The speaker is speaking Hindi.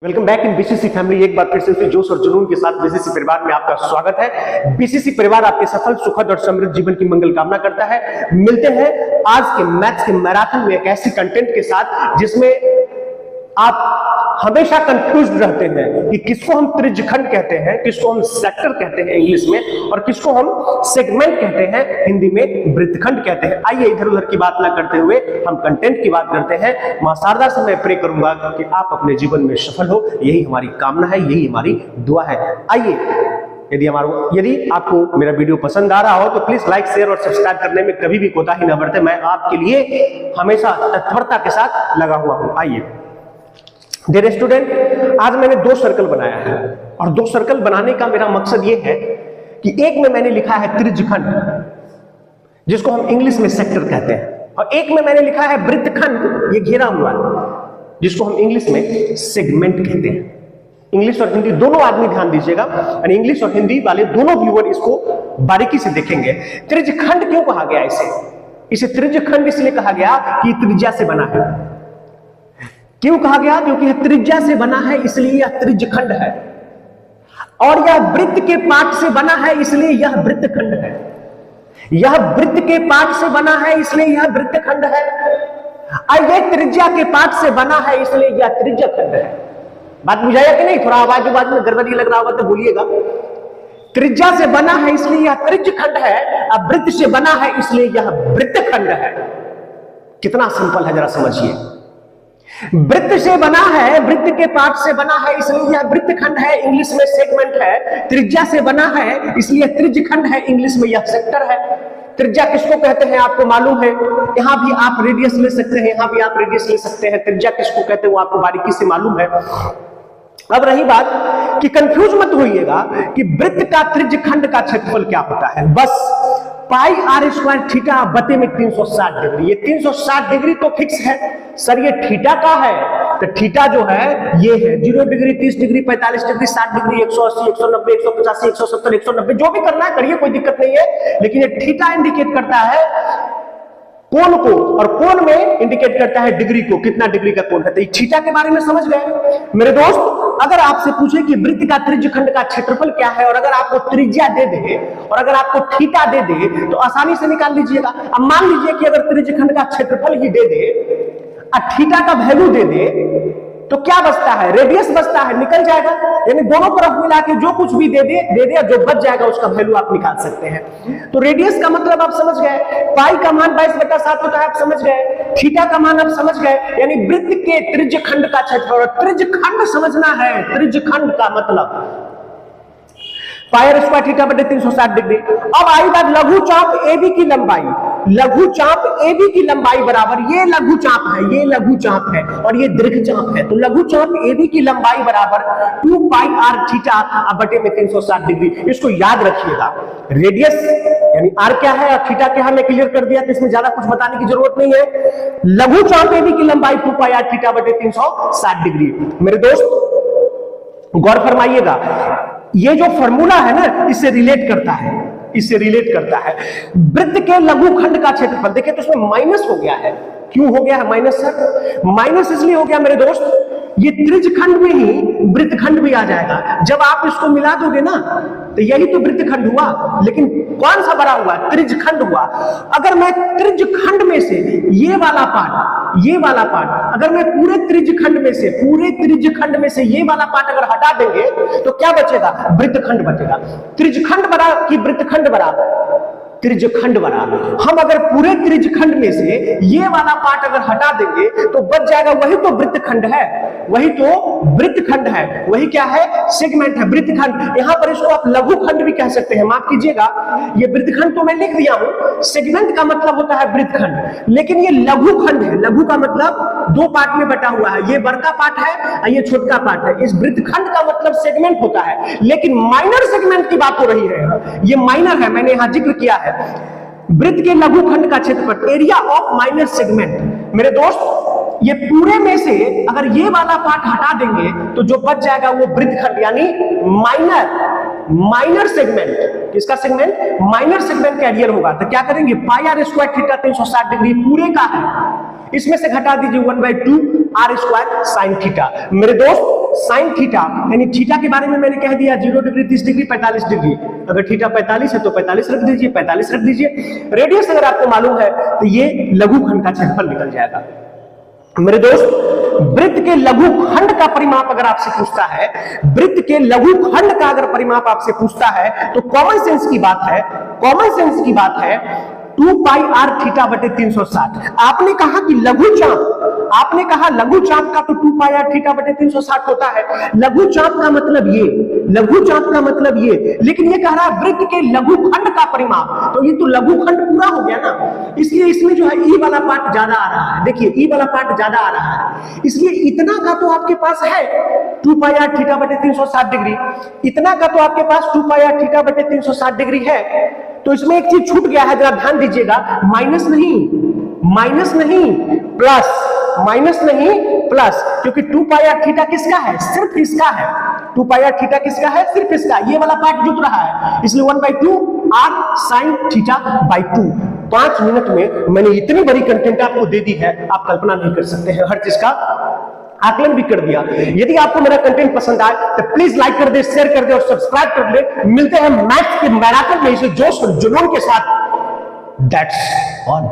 Welcome back in BCC family. एक बार फिर से जोश और जुनून के साथ बीसीसी परिवार में आपका स्वागत है। बीसीसी परिवार आपके सफल, सुखद और समृद्ध जीवन की मंगल कामना करता है। मिलते हैं आज के मैथ्स के मैराथन में एक ऐसी कंटेंट के साथ जिसमें आप हमेशा कंफ्यूज रहते हैं कि किसको हम त्रिज्यखंड कहते हैं, किसको हम सेक्टर कहते हैं इंग्लिश में, और किसको हम सेगमेंट कहते हैं हिंदी में वृत्तखंड कहते हैं। आइए इधर उधर की बात ना करते हुए हम कंटेंट की बात करते हैं। मां शारदा से मैं प्रे करूंगा कि आप अपने जीवन में सफल हो, यही हमारी कामना है, यही हमारी दुआ है। आइए, यदि आपको मेरा वीडियो पसंद आ रहा हो तो प्लीज लाइक, शेयर और सब्सक्राइब करने में कभी भी कोताही न बरतें। मैं आपके लिए हमेशा तत्परता के साथ लगा हुआ हूं। आइए डियर स्टूडेंट, आज मैंने दो सर्कल बनाया है और दो सर्कल बनाने का मेरा मकसद यह है कि एक में मैंने लिखा है त्रिज्यखंड, जिसको हम इंग्लिश में सेक्टर कहते हैं, और एक में मैंने लिखा है वृत्तखंड, ये घेरा हुआ, जिसको हम इंग्लिश में सेगमेंट कहते हैं। इंग्लिश और हिंदी दोनों आदमी ध्यान दीजिएगा, और इंग्लिश और हिंदी वाले दोनों व्यूअर इसको बारीकी से देखेंगे। त्रिज्यखंड क्यों कहा गया इसे त्रिज्यखंड इसलिए कहा गया कि त्रिज्या से बना है। क्यों कहा गया? क्योंकि यह त्रिज्या से बना है इसलिए यह त्रिज्यखंड है, और यह वृत्त के पाठ से बना है इसलिए यह वृत्तखंड है। यह वृत्त के पाठ से बना है इसलिए यह वृत्तखंड है, और यह त्रिज्या के पाठ से बना है इसलिए यह त्रिज्यखंड है। बात बुझाया कि नहीं? थोड़ा आवाज में गड़बड़ी लग रहा होगा तो बोलिएगा। त्रिज्या से बना है इसलिए यह त्रिज्यखंड है, और वृत्त से बना है इसलिए यह वृत्तखंड है। कितना सिंपल है, जरा समझिए। वृत्त से बना है, वृत्त के पाठ से बना है इसलिए यह वृत्तखंड है, इंग्लिश में सेगमेंट है। त्रिज्या से बना है इसलिए त्रिज्यखंड है, इंग्लिश में यह सेक्टर है। त्रिज्या किसको कहते हैं आपको मालूम है? यहां भी आप रेडियस ले सकते हैं, यहां भी आप रेडियस ले सकते हैं। त्रिज्या किसको कहते हैं वो आपको बारीकी से मालूम है। अब रही बात कि कंफ्यूज मत होइएगा कि वृत्त का त्रिज्यखंड का क्षेत्रफल क्या होता है। बस पाई आर स्क्वायर थीटा बटे में 360 डिग्री। ये 360 डिग्री तो फिक्स है सर, ये थीटा का है, तो थीटा जो है ये है 0 डिग्री, 30 डिग्री, 45 डिग्री, 60 डिग्री, 180, 190, 185, 170, 190, जो भी करना है करिए, कोई दिक्कत नहीं है। लेकिन ये थीटा इंडिकेट करता है कोण को, और कोण में इंडिकेट करता है डिग्री को, कितना डिग्री का कोण है। तो थीटा के बारे में समझ गए मेरे दोस्त। अगर आपसे पूछे कि वृत्त का त्रिज्यखंड का क्षेत्रफल क्या है, और अगर आपको त्रिज्या दे दे और अगर आपको थीटा दे दे तो आसानी से निकाल लीजिएगा। अब मान लीजिए कि अगर त्रिज्यखंड का क्षेत्रफल ही दे दे और थीटा का वैल्यू दे दे तो क्या बचता है? रेडियस बचता है, निकल जाएगा। यानी दोनों तरफ मिला के जो कुछ भी दे दे, जो बच जाएगा उसका वैल्यू आप निकाल सकते हैं। तो रेडियस का मतलब आप समझ गए, पाई का मान 22/7 होता है, आप समझ गए, थीटा का मान आप समझ गए। यानी वृत्त के त्रिज्यखंड का क्षेत्रफल, त्रिज्यखंड समझना है। त्रिज्यखंड का मतलब पाई आर स्क्वायर थीटा बटे 360 डिग्री। अब आई बात लघु चाप AB की लंबाई। लघु चाप AB की लंबाई बराबर, ये लघु चाप है, ये लघु चाप है, और ये दीर्घ चाप है। तो लघु चाप AB की लंबाई बराबर 2 पाई आर थीटा बटे में 360 डिग्री। इसको याद रखिएगा। रेडियस यानी आर क्या है और थीटा क्या है मैं क्लियर कर दिया, तो इसमें ज्यादा कुछ बताने की जरूरत नहीं है। लघु चाप AB की लंबाई 2 पाई आर थीटा बटे 360 डिग्री। मेरे दोस्त गौर फरमाइएगा, ये जो फॉर्मूला है ना, इससे रिलेट करता है, इससे रिलेट करता है। वृत्त के लघुखंड का क्षेत्रफल, देखिए तो इसमें माइनस हो गया है। क्यों हो गया है माइनस सर? माइनस इसलिए हो गया मेरे दोस्त, ये त्रिज्यखंड में ही वृत्तखंड भी आ जाएगा। जब आप इसको मिला दोगे ना तो यही तो वृत्तखंड हुआ, लेकिन कौन सा बड़ा हुआ? त्रिज्यखंड हुआ। अगर मैं त्रिज्यखंड में से ये वाला पार्ट अगर मैं पूरे त्रिज्यखंड में से ये वाला पार्ट अगर हटा देंगे तो क्या बचेगा? वृत्तखंड बचेगा। त्रिज्यखंड बड़ा कि वृत्तखंड बड़ा? त्रिज्यखंड बड़ा। हम अगर पूरे त्रिज्यखंड में से ये वाला पार्ट अगर हटा देंगे तो बच जाएगा, वही तो वृत्तखंड है, वही तो वृत्तखंड है, वही क्या है? सेगमेंट है, वृत्तखंड। यहां पर इसको आप लघुखंड भी कह सकते हैं, माफ कीजिएगा, ये वृत्तखंड तो मैं लिख दिया हूं, सेगमेंट का मतलब होता है वृत्तखंड, लेकिन ये लघुखंड है। लघु का मतलब दो पार्ट में बटा हुआ है, ये बड़का पार्ट है और ये छोटका पार्ट है। इस वृत्तखंड का मतलब सेगमेंट होता है, लेकिन माइनर सेगमेंट की बात हो रही है, ये माइनर है, मैंने यहां जिक्र किया है। वृत्त के लघुखंड का क्षेत्रफल, एरिया ऑफ माइनर सेगमेंट। मेरे दोस्त ये पूरे में से अगर ये वाला पार्ट हटा देंगे तो जो बच जाएगा वो वृत्तखंड यानी माइनर सेगमेंट। किसका सेगमेंट? माइनर सेगमेंट का एरिया होगा। तो क्या करेंगे? पाई आर स्क्वायर थीटा 360 डिग्री पूरे का है, इसमें से घटा दीजिए 1/2 आर स्क्वायर साइन थीटा। मेरे दोस्त साइन थीटा, यानी थीटा के बारे में मैंने कह दिया 0 डिग्री, 30 डिग्री, 45 डिग्री। अगर थीटा 45 है तो 45 रख दीजिए, 45 रख दीजिए। रेडियस अगर आपको मालूम है तो ये लघुखंड का क्षेत्रफल निकल जाएगा। मेरे दोस्त, वृत्त के लघुखंड का परिमाप अगर आपसे पूछता है, वृत्त के लघुखंड का अगर परिमाप आपसे पूछता है तो कॉमन सेंस की बात है, कॉमन सेंस की बात है 2 पाई r थीटा बटे 360। आपने कहा कि लघुचाप, आपने कहा लघुचाप का तो 2 पाई r थीटा बटे 360 होता है। लघुचाप का मतलब ये, लघुचाप का मतलब ये, लेकिन ये कह रहा है वृत्त के लघुखंड का परिमाप, तो ये तो लघुखंड पूरा हो गया ना, इसलिए इसमें जो है ई वाला पार्ट ज्यादा आ रहा है। देखिए ई वाला पार्ट ज्यादा आ रहा है, इसलिए इतना का तो आपके पास है 2 पाई r थीटा बटे 360 डिग्री, इतना का तो आपके पास 2 पाई r थीटा बटे 360 डिग्री है। तो इसमें एक चीज छूट गया है, जरा ध्यान दीजिएगा, माइनस नहीं, माइनस नहीं प्लस, माइनस नहीं प्लस, क्योंकि 2 पाई r थीटा किसका है? सिर्फ इसका है। 2 पाई r थीटा किसका है? सिर्फ इसका। ये वाला पार्ट जुट रहा है, इसलिए 1/2 r sin theta by 2। 5 minute में मैंने इतनी बड़ी कंटेंट आपको दे दी है, आप कल्पना नहीं कर सकते हैं। हर चीज का आकलन भी कर दिया। यदि आपको मेरा कंटेंट पसंद आए तो प्लीज लाइक कर दे, शेयर कर दे और सब्सक्राइब कर ले। मिलते हैं मैथ्स के मैराथन में इसे जोश और जुनून के साथ। That's all.